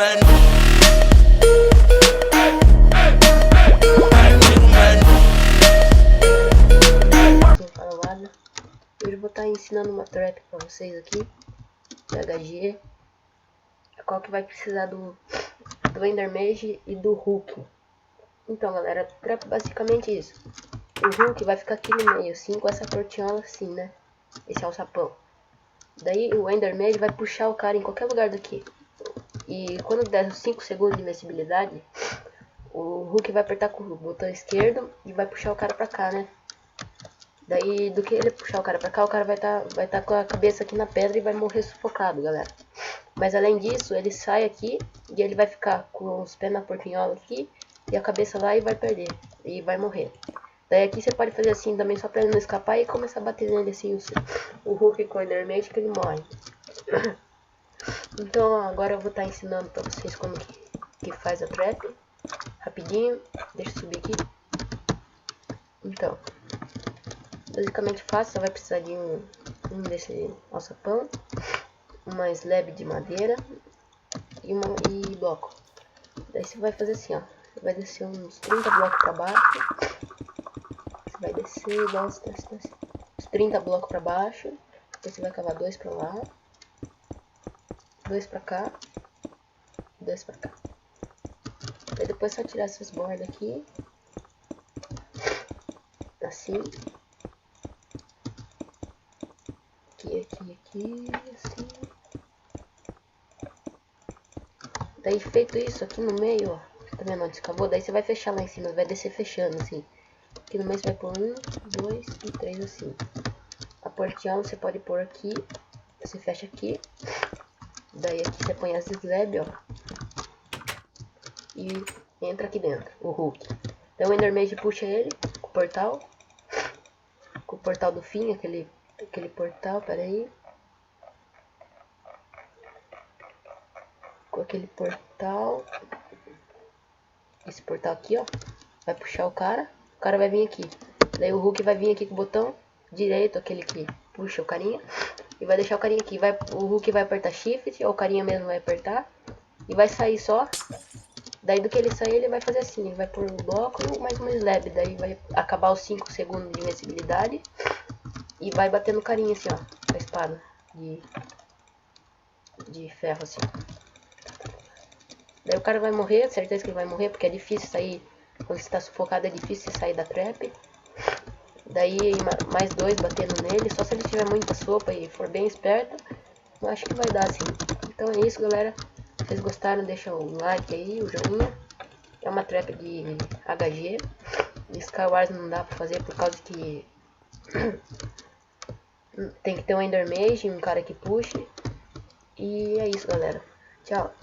Eu vou estar ensinando uma trap pra vocês aqui de HG, qual que vai precisar do Ender Mage e do Hulk. Então galera, trap basicamente isso. O Hulk vai ficar aqui no meio assim, com essa portinhola assim, né? Esse alçapão. Daí o Ender Mage vai puxar o cara em qualquer lugar daqui. E quando der 5 segundos de invencibilidade, o Hulk vai apertar com o botão esquerdo e vai puxar o cara pra cá, né? Daí, do que ele puxar o cara pra cá, o cara vai tá com a cabeça aqui na pedra e vai morrer sufocado, galera. Mas além disso, ele sai aqui e ele vai ficar com os pés na portinhola aqui e a cabeça lá e vai perder. E vai morrer. Daí aqui você pode fazer assim também só pra ele não escapar e começar a bater nele assim, o Hulk com o Ender Mage que ele morre. Então agora eu vou estar ensinando pra vocês como que faz a trap. Rapidinho, deixa eu subir aqui. Então, basicamente fácil, você vai precisar de um desse alçapão, uma slab de madeira e bloco. Daí você vai fazer assim, ó. Você vai descer uns 30 blocos para baixo. Você vai descer, desce. Uns 30 blocos para baixo. Depois você vai cavar 2 para lá, 2 para cá, 2 para cá. Daí depois é só tirar essas bordas aqui. Assim. Aqui, assim. Daí feito isso aqui no meio, ó. Tá vendo onde acabou? Daí você vai fechar lá em cima, vai descer fechando assim. Aqui no meio você vai pôr 1, 2 e 3 assim. A portinhola você pode pôr aqui. Você fecha aqui. Daí aqui você põe as slab, ó. E entra aqui dentro, o Hulk. Então o Ender Mage puxa ele com o portal. Com o portal do fim, aquele portal, peraí. Com aquele portal. Esse portal aqui, ó. Vai puxar o cara vai vir aqui. Daí o Hulk vai vir aqui com o botão direito, aquele que puxa o carinha. E vai deixar o carinha aqui. O Hulk vai apertar Shift, ou o carinha mesmo vai apertar. E vai sair só. Daí do que ele sair, ele vai fazer assim. Ele vai pôr um bloco e mais uma slab. Daí vai acabar os 5 segundos de invencibilidade. E vai bater no carinha assim, ó. Com a espada de ferro assim. Daí o cara vai morrer, certeza que ele vai morrer, porque é difícil sair. Quando você está sufocado é difícil sair da trap. Daí mais 2 batendo nele, só se ele tiver muita sopa e for bem esperto, eu acho que vai dar assim. Então é isso, galera. Se vocês gostaram, deixa o like aí, o joinha. É uma trap de HG. De Skywars não dá pra fazer por causa que tem que ter um Ender Mage, um cara que puxe. E é isso, galera. Tchau.